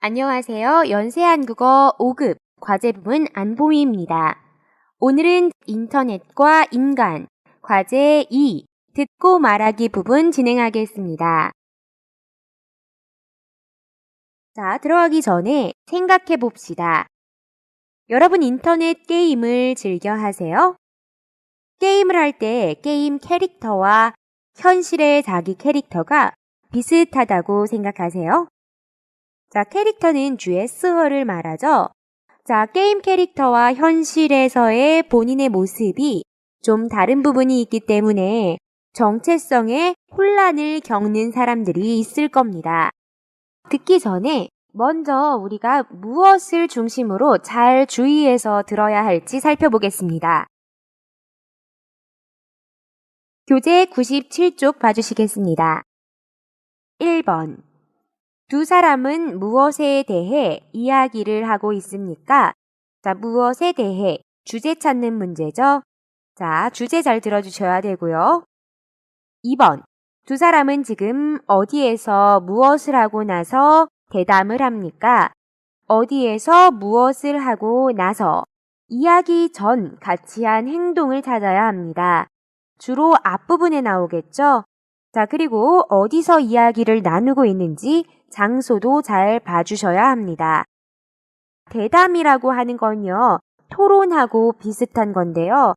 안녕하세요. 연세한국어 5급 과제 부분 안보미입니다. 오늘은 인터넷과 인간 과제 2 듣고 말하기 부분 진행하겠습니다. 자, 들어가기 전에 생각해 봅시다. 여러분 인터넷 게임을 즐겨 하세요? 게임을 할 때 게임 캐릭터와 현실의 자기 캐릭터가 비슷하다고 생각하세요? 자, 캐릭터는 주의 스어를 말하죠. 자, 게임 캐릭터와 현실에서의 본인의 모습이 좀 다른 부분이 있기 때문에 정체성에 혼란을 겪는 사람들이 있을 겁니다. 듣기 전에 먼저 우리가 무엇을 중심으로 잘 주의해서 들어야 할지 살펴보겠습니다. 교재 97쪽 봐주시겠습니다. 1번. 두 사람은 무엇에 대해 이야기를 하고 있습니까? 자, 무엇에 대해 주제 찾는 문제죠. 자, 주제 잘 들어주셔야 되고요. 2번. 두 사람은 지금 어디에서 무엇을 하고 나서 대담을 합니까? 어디에서 무엇을 하고 나서 이야기 전 같이 한 행동을 찾아야 합니다. 주로 앞부분에 나오겠죠? 자, 그리고 어디서 이야기를 나누고 있는지 장소도 잘 봐주셔야 합니다. 대담이라고 하는 건요, 토론하고 비슷한 건데요.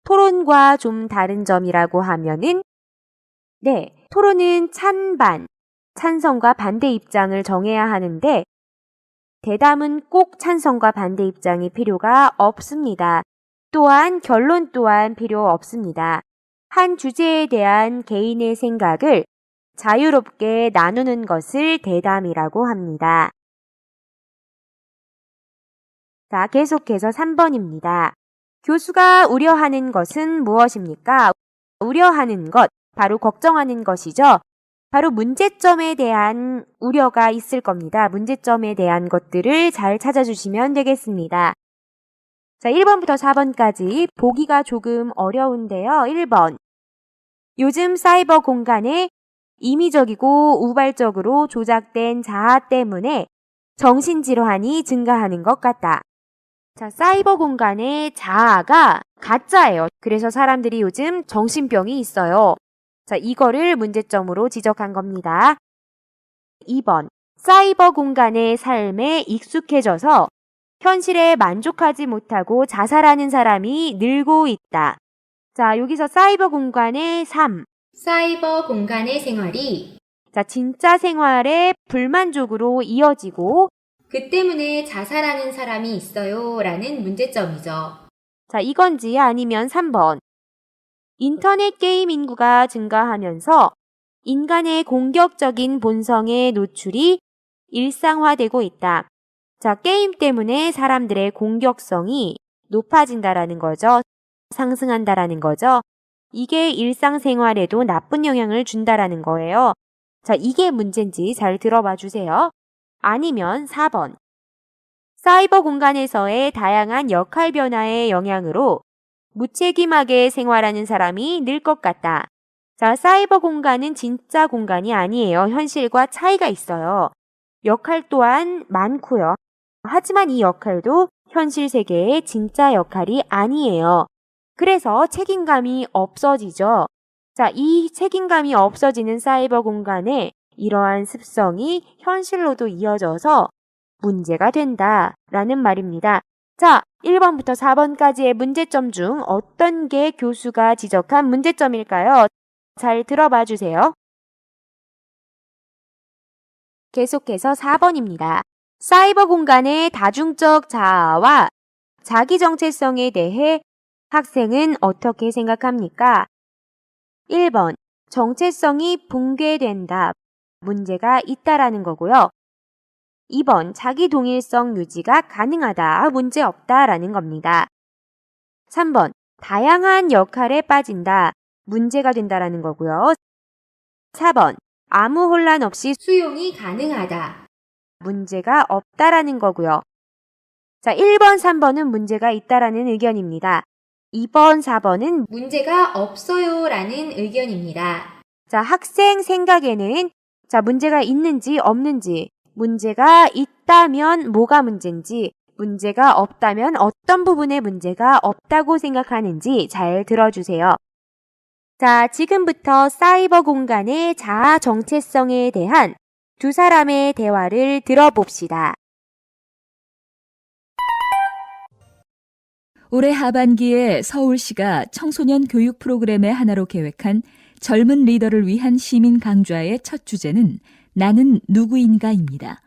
토론과 좀 다른 점이라고 하면은, 토론은 찬반, 찬성과 반대 입장을 정해야 하는데, 대담은 꼭 찬성과 반대 입장이 필요가 없습니다. 또한 결론 또한 필요 없습니다. 한 주제에 대한 개인의 생각을 자유롭게 나누는 것을 대담이라고 합니다. 자, 계속해서 3번입니다. 교수가 우려하는 것은 무엇입니까? 우려하는 것, 바로 걱정하는 것이죠. 바로 문제점에 대한 우려가 있을 겁니다. 문제점에 대한 것들을 잘 찾아주시면 되겠습니다. 자, 1번부터 4번까지 보기가 조금 어려운데요. 1번. 요즘 사이버 공간에 임의적이고 우발적으로 조작된 자아 때문에 정신질환이 증가하는 것 같다. 자, 사이버 공간의 자아가 가짜예요. 그래서 사람들이 요즘 정신병이 있어요. 자, 이거를 문제점으로 지적한 겁니다. 2번. 사이버 공간의 삶에 익숙해져서 현실에 만족하지 못하고 자살하는 사람이 늘고 있다. 자, 여기서 사이버 공간의 삶. 사이버 공간의 생활이 진짜 생활에 불만족으로 이어지고 그 때문에 자살하는 사람이 있어요 라는 문제점이죠. 자, 이건지 아니면 3번. 인터넷 게임 인구가 증가하면서 인간의 공격적인 본성의 노출이 일상화되고 있다. 자, 게임 때문에 사람들의 공격성이 높아진다라는 거죠. 상승한다라는 거죠. 이게 일상생활에도 나쁜 영향을 준다라는 거예요. 자, 이게 문제인지 잘 들어봐 주세요. 아니면 4번. 사이버 공간에서의 다양한 역할 변화의 영향으로 무책임하게 생활하는 사람이 늘 것 같다. 자, 사이버 공간은 진짜 공간이 아니에요. 현실과 차이가 있어요. 역할 또한 많고요. 하지만 이 역할도 현실 세계의 진짜 역할이 아니에요. 그래서 책임감이 없어지죠. 자, 이 책임감이 없어지는 사이버 공간에 이러한 습성이 현실로도 이어져서 문제가 된다라는 말입니다. 자, 1번부터 4번까지의 문제점 중 어떤 게 교수가 지적한 문제점일까요? 잘 들어봐 주세요. 계속해서 4번입니다. 사이버 공간의 다중적 자아와 자기 정체성에 대해 학생은 어떻게 생각합니까? 1번. 정체성이 붕괴된다. 문제가 있다라는 거고요. 2번. 자기 동일성 유지가 가능하다. 문제 없다라는 겁니다. 3번. 다양한 역할에 빠진다. 문제가 된다라는 거고요. 4번. 아무 혼란 없이 수용이 가능하다. 문제가 없다라는 거고요. 자, 1번, 3번은 문제가 있다라는 의견입니다. 2번, 4번은 문제가 없어요 라는 의견입니다. 자, 학생 생각에는 문제가 있는지 없는지 문제가 있다면 뭐가 문제인지, 문제가 없다면 어떤 부분에 문제가 없다고 생각하는지 잘 들어주세요. 자, 지금부터 사이버 공간의 자아 정체성에 대한 두 사람의 대화를 들어봅시다. 올해 하반기에 서울시가 청소년 교육 프로그램의 하나로 계획한 젊은 리더를 위한 시민 강좌의 첫 주제는 나는 누구인가입니다.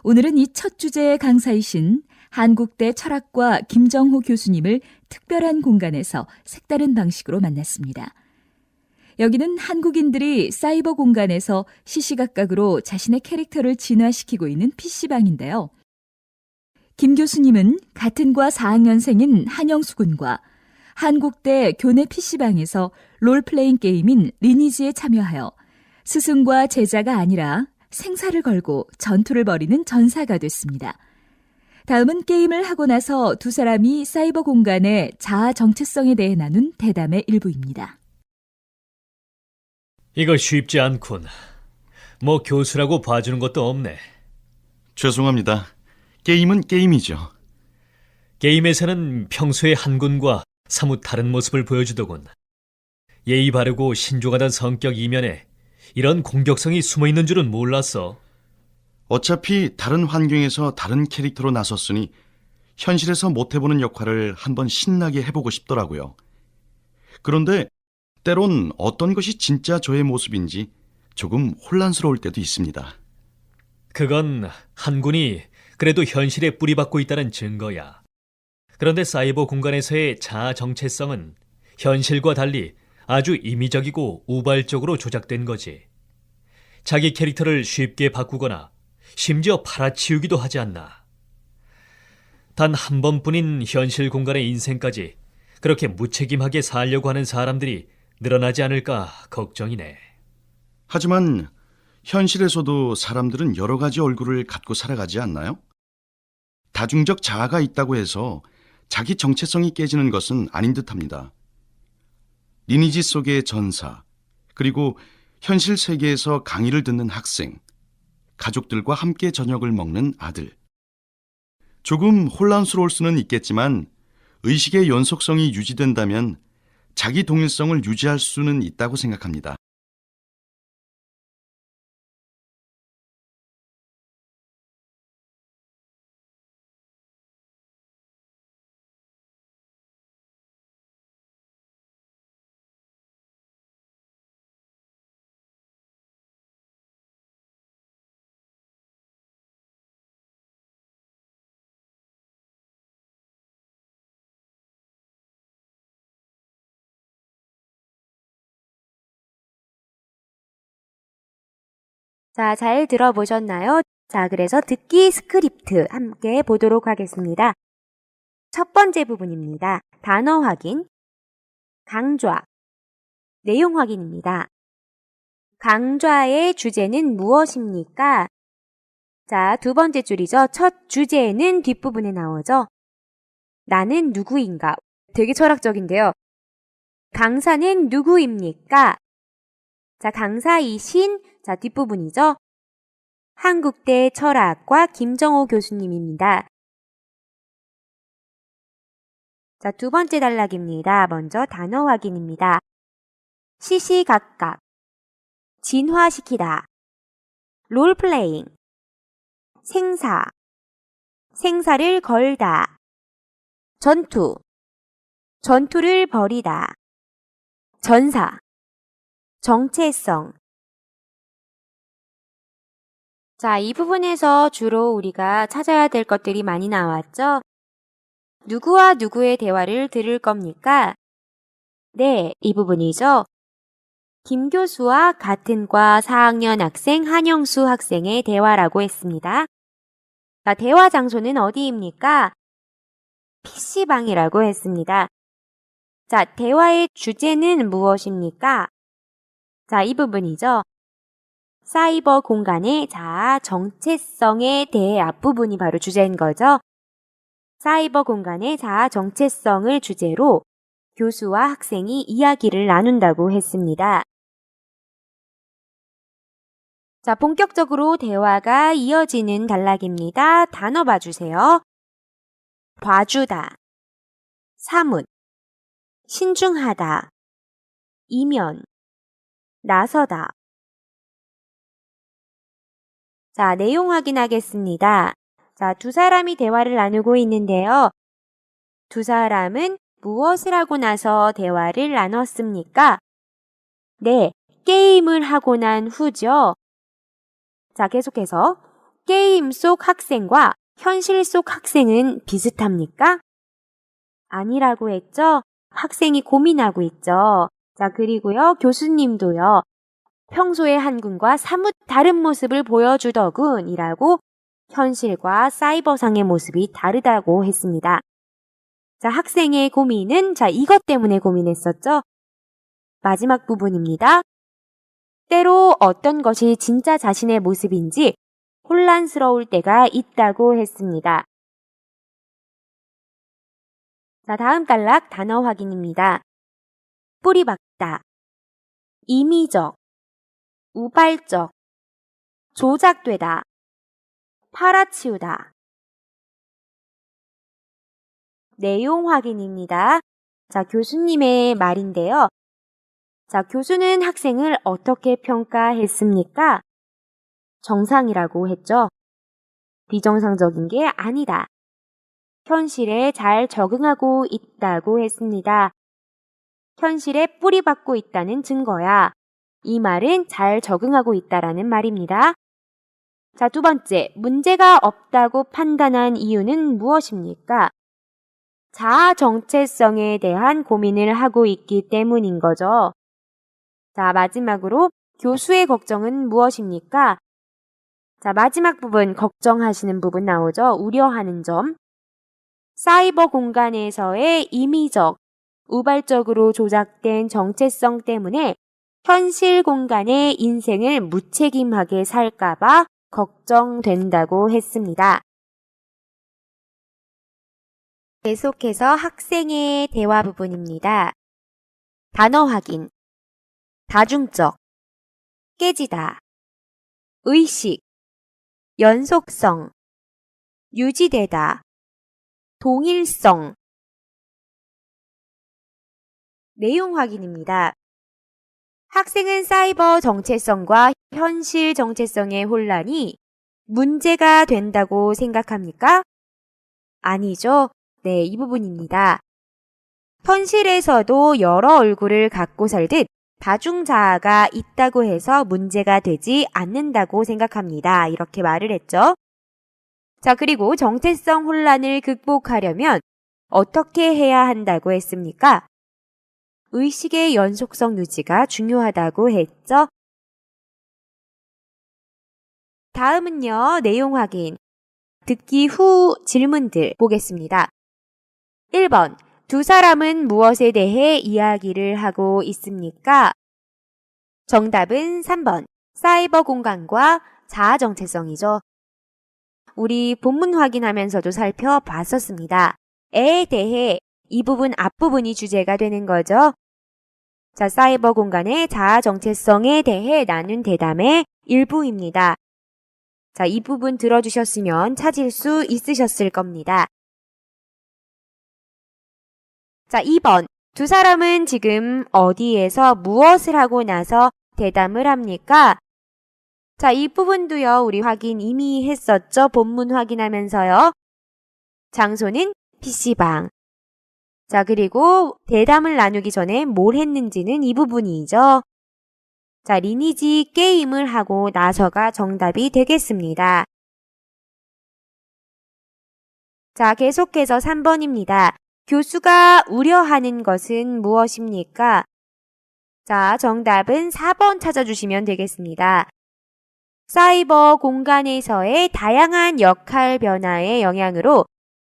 오늘은 이 첫 주제의 강사이신 한국대 철학과 김정호 교수님을 특별한 공간에서 색다른 방식으로 만났습니다. 여기는 한국인들이 사이버 공간에서 시시각각으로 자신의 캐릭터를 진화시키고 있는 PC방인데요. 김 교수님은 같은 과 4학년생인 한영수 군과 한국대 교내 PC방에서 롤플레잉 게임인 리니지에 참여하여 스승과 제자가 아니라 생사를 걸고 전투를 벌이는 전사가 됐습니다. 다음은 게임을 하고 나서 두 사람이 사이버 공간의 자아 정체성에 대해 나눈 대담의 일부입니다. 이거 쉽지 않군. 뭐 교수라고 봐주는 것도 없네. 죄송합니다. 게임은 게임이죠. 게임에서는 평소의 한군과 사뭇 다른 모습을 보여주더군. 예의 바르고 신중하던 성격 이면에 이런 공격성이 숨어있는 줄은 몰랐어. 어차피 다른 환경에서 다른 캐릭터로 나섰으니 현실에서 못해보는 역할을 한번 신나게 해보고 싶더라고요. 그런데 때론 어떤 것이 진짜 저의 모습인지 조금 혼란스러울 때도 있습니다. 그건 한군이 그래도 현실에 뿌리박고 있다는 증거야. 그런데 사이버 공간에서의 자아 정체성은 현실과 달리 아주 임의적이고 우발적으로 조작된 거지. 자기 캐릭터를 쉽게 바꾸거나 심지어 팔아치우기도 하지 않나. 단 한 번뿐인 현실 공간의 인생까지 그렇게 무책임하게 살려고 하는 사람들이 늘어나지 않을까 걱정이네. 하지만 현실에서도 사람들은 여러 가지 얼굴을 갖고 살아가지 않나요? 다중적 자아가 있다고 해서 자기 정체성이 깨지는 것은 아닌 듯합니다. 리니지 속의 전사, 그리고 현실 세계에서 강의를 듣는 학생, 가족들과 함께 저녁을 먹는 아들. 조금 혼란스러울 수는 있겠지만 의식의 연속성이 유지된다면 자기 동일성을 유지할 수는 있다고 생각합니다. 자, 잘 들어보셨나요? 자, 그래서 듣기 스크립트 함께 보도록 하겠습니다. 첫 번째 부분입니다. 단어 확인, 강좌, 내용 확인입니다. 강좌의 주제는 무엇입니까? 자, 두 번째 줄이죠. 첫 주제는 뒷부분에 나오죠. 나는 누구인가? 되게 철학적인데요. 강사는 누구입니까? 자, 강사이신, 자, 뒷부분이죠. 한국대 철학과 김정호 교수님입니다. 자, 두 번째 단락입니다. 먼저 단어 확인입니다. 시시각각, 진화시키다, 롤플레잉, 생사, 생사를 걸다, 전투, 전투를 벌이다, 전사, 정체성. 자, 이 부분에서 주로 우리가 찾아야 될 것들이 많이 나왔죠? 누구와 누구의 대화를 들을 겁니까? 네, 이 부분이죠. 김 교수와 같은 과 4학년 학생 한영수 학생의 대화라고 했습니다. 자, 대화 장소는 어디입니까? PC방이라고 했습니다. 자, 대화의 주제는 무엇입니까? 자, 이 부분이죠. 사이버 공간의 자아 정체성에 대해 앞부분이 바로 주제인 거죠. 사이버 공간의 자아 정체성을 주제로 교수와 학생이 이야기를 나눈다고 했습니다. 자, 본격적으로 대화가 이어지는 단락입니다. 단어 봐주세요. 봐주다, 사뭇, 신중하다, 이면, 나서다. 자, 내용 확인하겠습니다. 자, 두 사람이 대화를 나누고 있는데요. 두 사람은 무엇을 하고 나서 대화를 나눴습니까? 네, 게임을 하고 난 후죠. 자, 계속해서 게임 속 학생과 현실 속 학생은 비슷합니까? 아니라고 했죠? 학생이 고민하고 있죠. 자, 그리고요, 교수님도요. 평소의 한군과 사뭇 다른 모습을 보여주더군 이라고 현실과 사이버상의 모습이 다르다고 했습니다. 자, 학생의 고민은 이것 때문에 고민했었죠. 마지막 부분입니다. 때로 어떤 것이 진짜 자신의 모습인지 혼란스러울 때가 있다고 했습니다. 자, 다음 단락 단어 확인입니다. 뿌리박다, 임의적, 우발적, 조작되다, 팔아치우다. 내용 확인입니다. 자, 교수님의 말인데요. 자, 교수는 학생을 어떻게 평가했습니까? 정상이라고 했죠. 비정상적인 게 아니다. 현실에 잘 적응하고 있다고 했습니다. 현실에 뿌리박고 있다는 증거야. 이 말은 잘 적응하고 있다라는 말입니다. 자, 두 번째, 문제가 없다고 판단한 이유는 무엇입니까? 자아 정체성에 대한 고민을 하고 있기 때문인 거죠. 자, 마지막으로 교수의 걱정은 무엇입니까? 자, 마지막 부분 걱정하시는 부분 나오죠. 우려하는 점. 사이버 공간에서의 임의적, 우발적으로 조작된 정체성 때문에 현실 공간의 인생을 무책임하게 살까봐 걱정된다고 했습니다. 계속해서 학생의 대화 부분입니다. 단어 확인. 다중적, 깨지다, 의식, 연속성, 유지되다, 동일성. 내용 확인입니다. 학생은 사이버 정체성과 현실 정체성의 혼란이 문제가 된다고 생각합니까? 아니죠. 네, 이 부분입니다. 현실에서도 여러 얼굴을 갖고 살듯 다중자아가 있다고 해서 문제가 되지 않는다고 생각합니다. 이렇게 말을 했죠. 자, 그리고 정체성 혼란을 극복하려면 어떻게 해야 한다고 했습니까? 의식의 연속성 유지가 중요하다고 했죠. 다음은요, 내용 확인. 듣기 후 질문들 보겠습니다. 1번. 두 사람은 무엇에 대해 이야기를 하고 있습니까? 정답은 3번. 사이버 공간과 자아 정체성이죠. 우리 본문 확인하면서도 살펴봤었습니다. 에에 대해 이 부분 앞부분이 주제가 되는 거죠. 자, 사이버 공간의 자아 정체성에 대해 나눈 대담의 일부입니다. 자, 이 부분 들어주셨으면 찾을 수 있으셨을 겁니다. 자, 2번. 두 사람은 지금 어디에서 무엇을 하고 나서 대담을 합니까? 자, 이 부분도요, 우리 확인 이미 했었죠. 본문 확인하면서요. 장소는 PC방. 자, 그리고 대담을 나누기 전에 뭘 했는지는 이 부분이죠. 자, 리니지 게임을 하고 나서가 정답이 되겠습니다. 자, 계속해서 3번입니다. 교수가 우려하는 것은 무엇입니까? 자, 정답은 4번 찾아주시면 되겠습니다. 사이버 공간에서의 다양한 역할 변화의 영향으로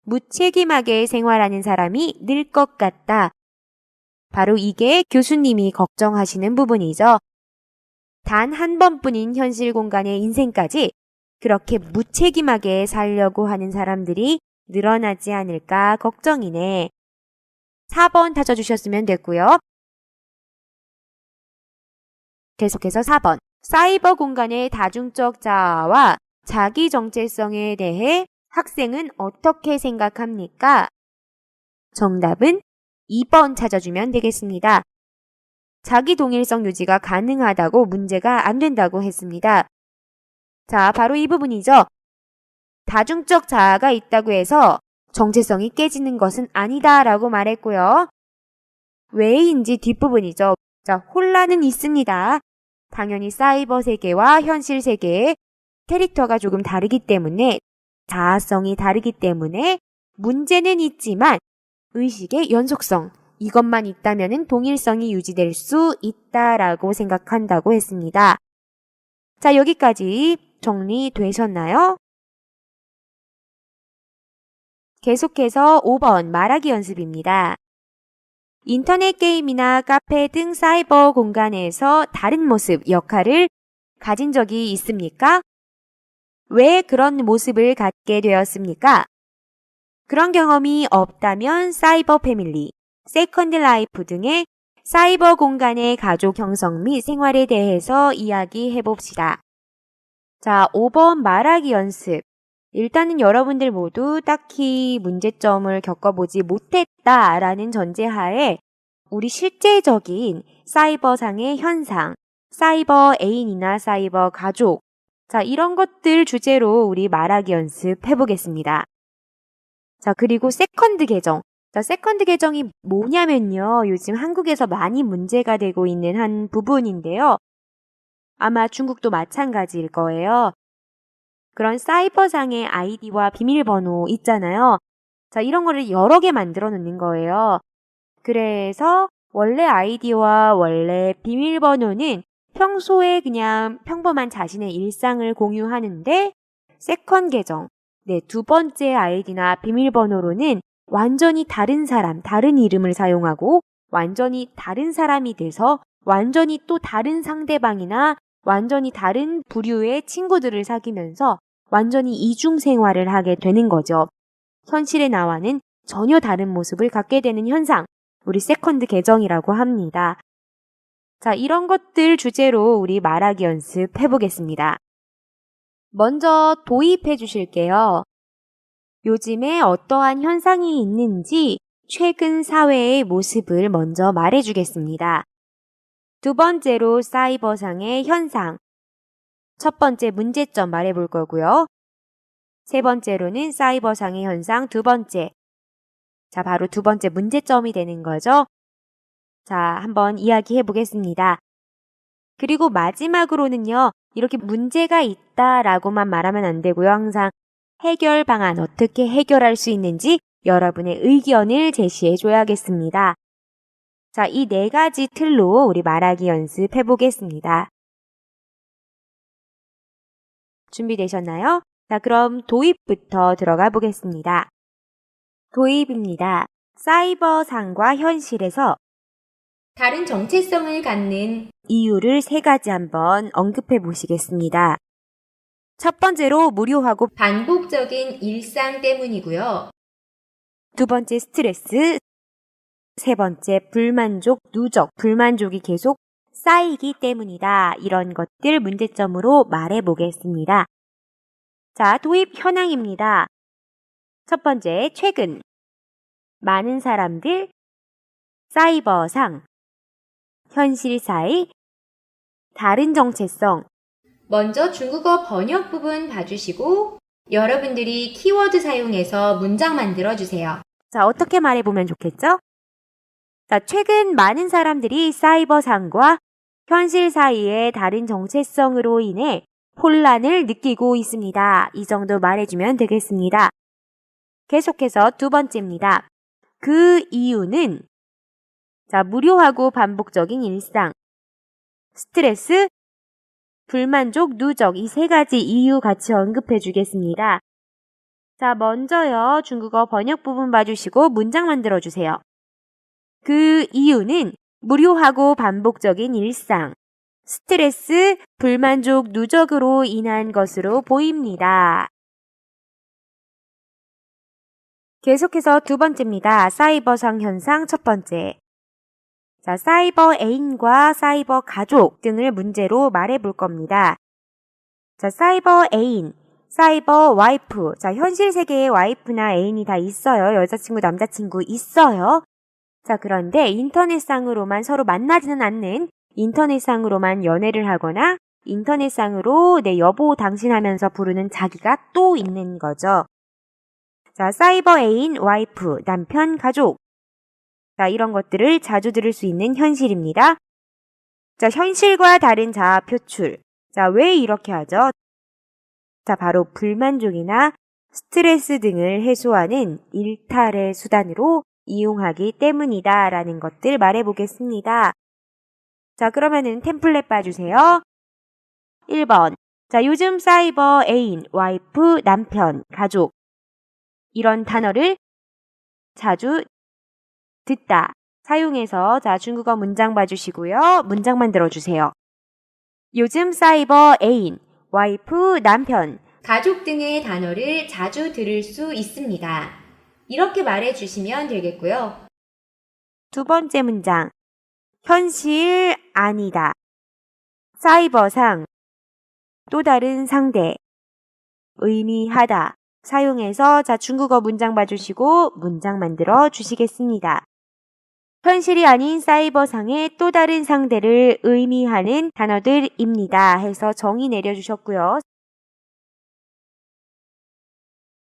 무책임하게 생활하는 사람이 늘 것 같다. 바로 이게 교수님이 걱정하시는 부분이죠. 단 한 번뿐인 현실 공간의 인생까지 그렇게 무책임하게 살려고 하는 사람들이 늘어나지 않을까 걱정이네. 4번 찾아주셨으면 됐고요. 계속해서 4번. 사이버 공간의 다중적 자아와 자기 정체성에 대해 학생은 어떻게 생각합니까? 정답은 2번 찾아주면 되겠습니다. 자기 동일성 유지가 가능하다고 문제가 안 된다고 했습니다. 자, 바로 이 부분이죠. 다중적 자아가 있다고 해서 정체성이 깨지는 것은 아니다라고 말했고요. 왜인지 뒷부분이죠. 자, 혼란은 있습니다. 당연히 사이버 세계와 현실 세계의 캐릭터가 조금 다르기 때문에 자아성이 다르기 때문에 문제는 있지만 의식의 연속성, 이것만 있다면 동일성이 유지될 수 있다라고 생각한다고 했습니다. 자, 여기까지 정리되셨나요? 계속해서 5번 말하기 연습입니다. 인터넷 게임이나 카페 등 사이버 공간에서 다른 모습, 역할을 가진 적이 있습니까? 왜 그런 모습을 갖게 되었습니까? 그런 경험이 없다면 사이버 패밀리, 세컨드 라이프 등의 사이버 공간의 가족 형성 및 생활에 대해서 이야기해 봅시다. 자, 5번 말하기 연습. 일단은 여러분들 모두 딱히 문제점을 겪어보지 못했다라는 전제하에 우리 실제적인 사이버상의 현상, 사이버 애인이나 사이버 가족, 자, 이런 것들 주제로 우리 말하기 연습 해보겠습니다. 자, 그리고 세컨드 계정. 자, 세컨드 계정이 뭐냐면요. 요즘 한국에서 많이 문제가 되고 있는 한 부분인데요. 아마 중국도 마찬가지일 거예요. 그런 사이버상의 아이디와 비밀번호 있잖아요. 자, 이런 거를 여러 개 만들어 놓는 거예요. 그래서 원래 아이디와 원래 비밀번호는 평소에 그냥 평범한 자신의 일상을 공유하는데 세컨 계정, 네, 두 번째 아이디나 비밀번호로는 완전히 다른 사람, 다른 이름을 사용하고 완전히 다른 사람이 돼서 완전히 또 다른 상대방이나 완전히 다른 부류의 친구들을 사귀면서 완전히 이중 생활을 하게 되는 거죠. 현실의 나와는 전혀 다른 모습을 갖게 되는 현상, 우리 세컨드 계정이라고 합니다. 자, 이런 것들 주제로 우리 말하기 연습 해보겠습니다. 먼저 도입해 주실게요. 요즘에 어떠한 현상이 있는지 최근 사회의 모습을 먼저 말해 주겠습니다. 두 번째로 사이버상의 현상. 첫 번째 문제점 말해 볼 거고요. 세 번째로는 사이버상의 현상 두 번째. 자, 바로 두 번째 문제점이 되는 거죠. 자, 한번 이야기해 보겠습니다. 그리고 마지막으로는요, 이렇게 문제가 있다라고만 말하면 안 되고요. 항상 해결 방안, 어떻게 해결할 수 있는지 여러분의 의견을 제시해 줘야겠습니다. 자, 이 네 가지 틀로 우리 말하기 연습해 보겠습니다. 준비되셨나요? 자, 그럼 도입부터 들어가 보겠습니다. 도입입니다. 사이버상과 현실에서 다른 정체성을 갖는 이유를 세 가지 한번 언급해 보시겠습니다. 첫 번째로 무료하고 반복적인 일상 때문이고요. 두 번째 스트레스, 세 번째 불만족, 누적, 불만족이 계속 쌓이기 때문이다. 이런 것들 문제점으로 말해 보겠습니다. 자, 도입 현황입니다. 첫 번째, 최근 많은 사람들, 사이버상, 현실 사이, 다른 정체성. 먼저 중국어 번역 부분 봐주시고 여러분들이 키워드 사용해서 문장 만들어주세요. 자, 어떻게 말해보면 좋겠죠? 자, 최근 많은 사람들이 사이버상과 현실 사이의 다른 정체성으로 인해 혼란을 느끼고 있습니다. 이 정도 말해주면 되겠습니다. 계속해서 두 번째입니다. 그 이유는 자, 무료하고 반복적인 일상, 스트레스, 불만족, 누적 이 세 가지 이유 같이 언급해 주겠습니다. 자, 먼저요. 중국어 번역 부분 봐주시고 문장 만들어 주세요. 그 이유는 무료하고 반복적인 일상, 스트레스, 불만족, 누적으로 인한 것으로 보입니다. 계속해서 두 번째입니다. 사이버상 현상 첫 번째. 자, 사이버 애인과 사이버 가족 등을 문제로 말해볼 겁니다. 자, 사이버 애인, 사이버 와이프. 자, 현실 세계에 와이프나 애인이 다 있어요. 여자친구, 남자친구 있어요. 자, 그런데 인터넷상으로만 서로 만나지는 않는 인터넷상으로만 연애를 하거나 인터넷상으로 내 여보 당신 하면서 부르는 자기가 또 있는 거죠. 자, 사이버 애인, 와이프, 남편, 가족. 자, 이런 것들을 자주 들을 수 있는 현실입니다. 자, 현실과 다른 자아 표출. 자, 왜 이렇게 하죠? 자, 바로 불만족이나 스트레스 등을 해소하는 일탈의 수단으로 이용하기 때문이다 라는 것들 말해보겠습니다. 자, 그러면은 템플릿 봐주세요. 1번. 자, 요즘 사이버 애인, 와이프, 남편, 가족. 이런 단어를 자주 듣다, 사용해서 자, 중국어 문장 봐주시고요. 문장 만들어주세요. 요즘 사이버 애인, 와이프, 남편, 가족 등의 단어를 자주 들을 수 있습니다. 이렇게 말해주시면 되겠고요. 두 번째 문장. 현실 아니다. 사이버상 또 다른 상대, 의미하다. 사용해서 자, 중국어 문장 봐주시고 문장 만들어 주시겠습니다. 현실이 아닌 사이버상의 또 다른 상대를 의미하는 단어들입니다. 해서 정의 내려주셨고요.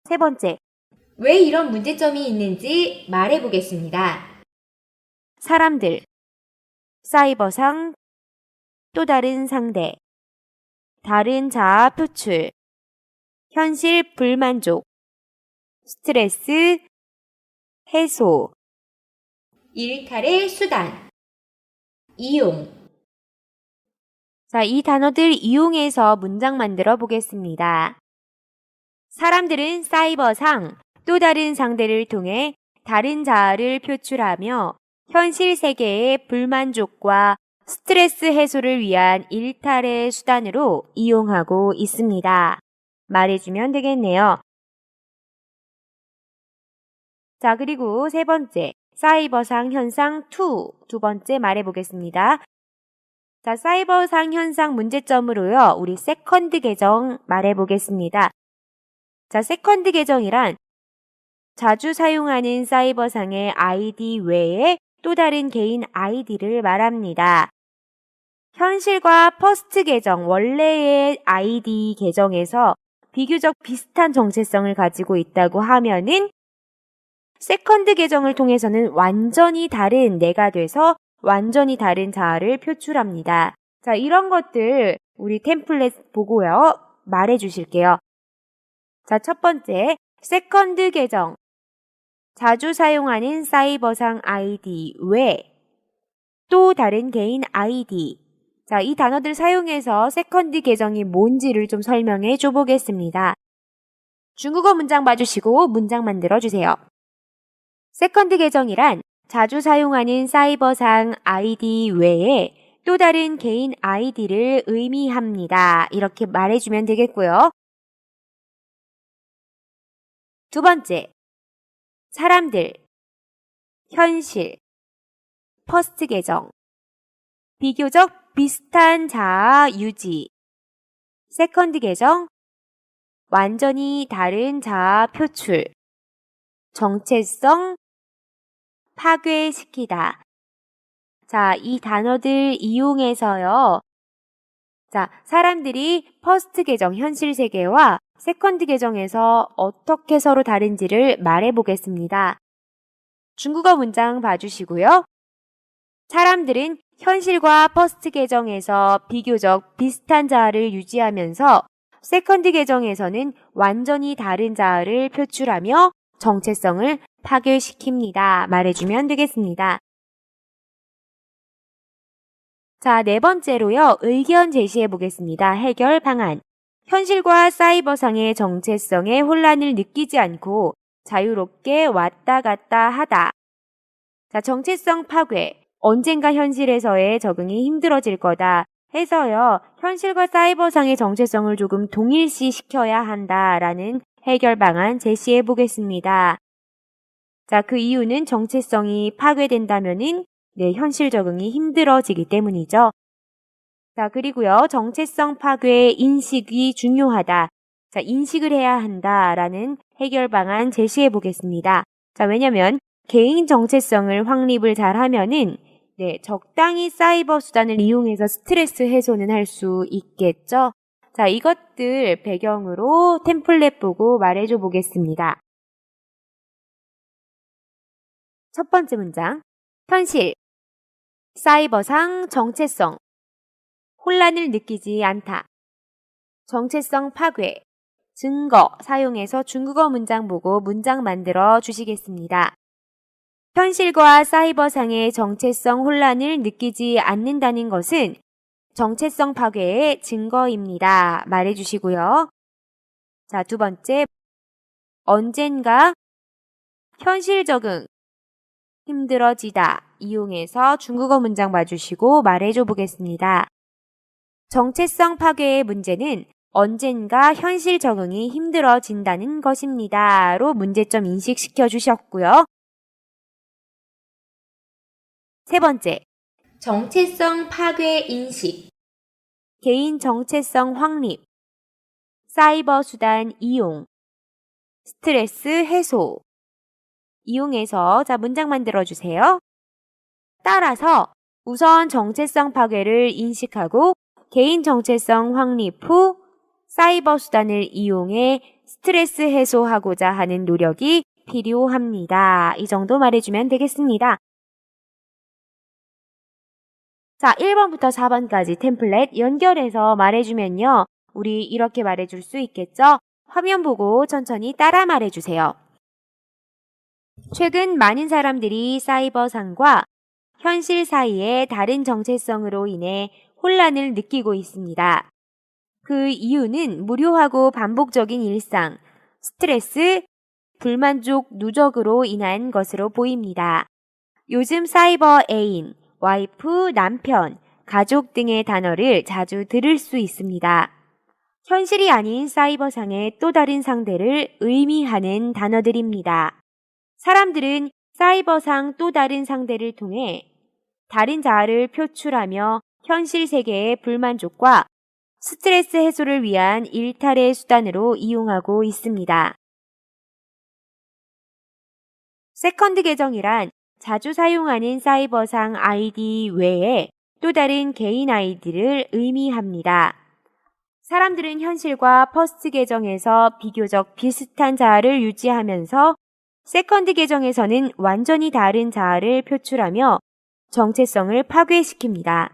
세 번째, 왜 이런 문제점이 있는지 말해보겠습니다. 사람들, 사이버상, 또 다른 상대, 다른 자아 표출, 현실 불만족, 스트레스, 해소, 일탈의 수단, 이용. 자, 이 단어들 이용해서 문장 만들어 보겠습니다. 사람들은 사이버상 또 다른 상대를 통해 다른 자아를 표출하며 현실 세계의 불만족과 스트레스 해소를 위한 일탈의 수단으로 이용하고 있습니다. 말해주면 되겠네요. 자, 그리고 세 번째, 사이버상 현상 2, 두 번째 말해보겠습니다. 자, 사이버상 현상 문제점으로요, 우리 세컨드 계정 말해보겠습니다. 자, 세컨드 계정이란 자주 사용하는 사이버상의 아이디 외에 또 다른 개인 아이디를 말합니다. 현실과 퍼스트 계정, 원래의 아이디 계정에서 비교적 비슷한 정체성을 가지고 있다고 하면은 세컨드 계정을 통해서는 완전히 다른 내가 돼서 완전히 다른 자아를 표출합니다. 자, 이런 것들 우리 템플릿 보고요. 말해 주실게요. 자, 첫 번째, 세컨드 계정. 자주 사용하는 사이버상 아이디 외 또 다른 개인 아이디. 자, 이 단어들 사용해서 세컨드 계정이 뭔지를 좀 설명해 줘 보겠습니다. 중국어 문장 봐주시고 문장 만들어 주세요. 세컨드 계정이란 자주 사용하는 사이버상 아이디 외에 또 다른 개인 아이디를 의미합니다. 이렇게 말해주면 되겠고요. 두 번째, 사람들, 현실, 퍼스트 계정, 비교적 비슷한 자아 유지, 세컨드 계정, 완전히 다른 자아 표출, 정체성, 파괴시키다. 자, 이 단어들 이용해서요. 자, 사람들이 퍼스트 계정, 현실 세계와 세컨드 계정에서 어떻게 서로 다른지를 말해보겠습니다. 중국어 문장 봐주시고요. 사람들은 현실과 퍼스트 계정에서 비교적 비슷한 자아를 유지하면서 세컨드 계정에서는 완전히 다른 자아를 표출하며 정체성을 파괴시킵니다. 말해주면 되겠습니다. 자, 네 번째로요. 의견 제시해 보겠습니다. 해결 방안. 현실과 사이버상의 정체성에 혼란을 느끼지 않고 자유롭게 왔다 갔다 하다. 자, 정체성 파괴. 언젠가 현실에서의 적응이 힘들어질 거다 해서요. 현실과 사이버상의 정체성을 조금 동일시 시켜야 한다라는 해결 방안 제시해 보겠습니다. 자, 그 이유는 정체성이 파괴된다면은 네, 현실 적응이 힘들어지기 때문이죠. 자, 그리고요. 정체성 파괴의 인식이 중요하다. 자, 인식을 해야 한다라는 해결 방안 제시해 보겠습니다. 자, 왜냐면 개인 정체성을 확립을 잘 하면은 네, 적당히 사이버 수단을 이용해서 스트레스 해소는 할 수 있겠죠. 자, 이것들 배경으로 템플릿 보고 말해줘 보겠습니다. 첫 번째 문장. 현실. 사이버상 정체성. 혼란을 느끼지 않다. 정체성 파괴. 증거 사용해서 중국어 문장 보고 문장 만들어 주시겠습니다. 현실과 사이버상의 정체성 혼란을 느끼지 않는다는 것은 정체성 파괴의 증거입니다. 말해주시고요. 자, 두 번째. 언젠가 현실 적응 힘들어지다 이용해서 중국어 문장 봐주시고 말해줘 보겠습니다. 정체성 파괴의 문제는 언젠가 현실 적응이 힘들어진다는 것입니다. 로 문제점 인식시켜 주셨고요. 세 번째, 정체성 파괴 인식, 개인 정체성 확립, 사이버 수단 이용, 스트레스 해소 이용해서 자 문장 만들어 주세요. 따라서 우선 정체성 파괴를 인식하고 개인 정체성 확립 후 사이버 수단을 이용해 스트레스 해소하고자 하는 노력이 필요합니다. 이 정도 말해주면 되겠습니다. 자, 1번부터 4번까지 템플릿 연결해서 말해주면요. 우리 이렇게 말해줄 수 있겠죠? 화면 보고 천천히 따라 말해주세요. 최근 많은 사람들이 사이버상과 현실 사이의 다른 정체성으로 인해 혼란을 느끼고 있습니다. 그 이유는 무료하고 반복적인 일상, 스트레스, 불만족 누적으로 인한 것으로 보입니다. 요즘 사이버 애인, 와이프, 남편, 가족 등의 단어를 자주 들을 수 있습니다. 현실이 아닌 사이버상의 또 다른 상대를 의미하는 단어들입니다. 사람들은 사이버상 또 다른 상대를 통해 다른 자아를 표출하며 현실 세계의 불만족과 스트레스 해소를 위한 일탈의 수단으로 이용하고 있습니다. 세컨드 계정이란 자주 사용하는 사이버상 아이디 외에 또 다른 개인 아이디를 의미합니다. 사람들은 현실과 퍼스트 계정에서 비교적 비슷한 자아를 유지하면서 세컨드 계정에서는 완전히 다른 자아를 표출하며 정체성을 파괴시킵니다.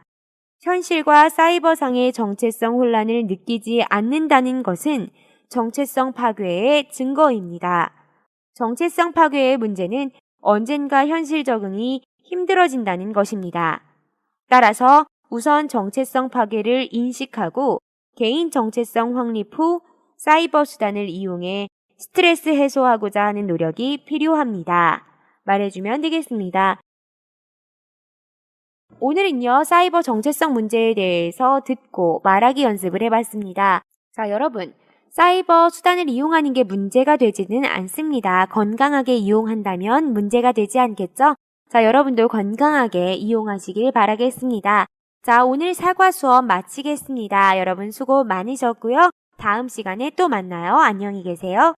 현실과 사이버상의 정체성 혼란을 느끼지 않는다는 것은 정체성 파괴의 증거입니다. 정체성 파괴의 문제는 언젠가 현실 적응이 힘들어진다는 것입니다. 따라서 우선 정체성 파괴를 인식하고 개인 정체성 확립 후 사이버 수단을 이용해 스트레스 해소하고자 하는 노력이 필요합니다. 말해주면 되겠습니다. 오늘은요, 사이버 정체성 문제에 대해서 듣고 말하기 연습을 해봤습니다. 자, 여러분, 사이버 수단을 이용하는 게 문제가 되지는 않습니다. 건강하게 이용한다면 문제가 되지 않겠죠? 자, 여러분도 건강하게 이용하시길 바라겠습니다. 자, 오늘 사과 수업 마치겠습니다. 여러분 수고 많으셨고요. 다음 시간에 또 만나요. 안녕히 계세요.